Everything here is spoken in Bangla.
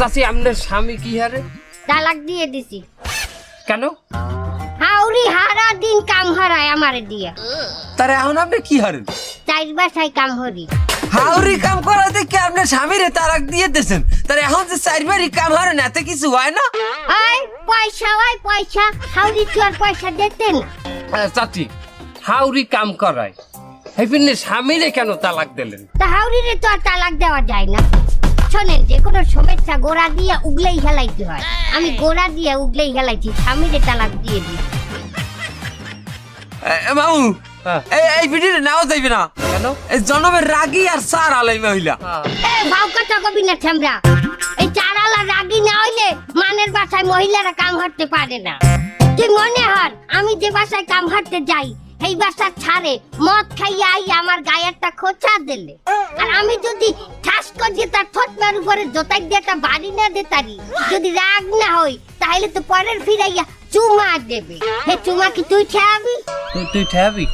চাচি আপনার স্বামী কি হারে? তালাক দিয়ে দিছি। কেন? হাউরি হারা দিন কাম হারায় আমারে দিয়া। তারে এখন আপনি কি হারেন? চার বাসায় কাম হরি। হাউরি কাম করাতে কি আপনার স্বামীরে তালাক দিয়ে দিয়েছেন? তার এখন যে চারবারই কাম হারেন এতে কিছু হয় না? ওই পয়সা ওই পয়সা হাউরি কি আর পয়সা দিতেন? চাচি হাউরি কাম করায় হেপিনের স্বামীরে কেন তালাক দিলেন? তা হাউরিরে তো আর তালাক দেওয়া যায় না। শোনেন, যে কোনো সমস্যা গোড়া দিয়ে উগলেই হেলাইতে হয়। আমি গোড়া দিয়ে উগলেই হেলাইছি, স্বামীরে তালাক দিয়ে দিই। মামু হ্যাঁ। এই ভিডিওটা নাও যাইবে না। কেন? এই জনমের রাগী আর সার আলাই মহিলা। এ ভাও কথা কবি না ছামরা। এই চারালা রাগি না হইলে মানের বাসায় মহিলারা কাম হাঁটতে পারে না। তুই মনে হর আমি যে বাসায় কাম হাঁটতে যাই এই বাসা ছাড়ে মদ খাইয়া আই আমার গায়ে একটা খোঁচা দিলে, আর আমি যদি ঠাস করে তার থতমার উপরে জোতাই দিয়ে একটা বাড়ি না দিতারি, যদি রাগ না হই তাহলে তো পরের ফিরাইয়া চুমা দেবে। হে চুমা কি তুই খাবি? তুই ঠাবি?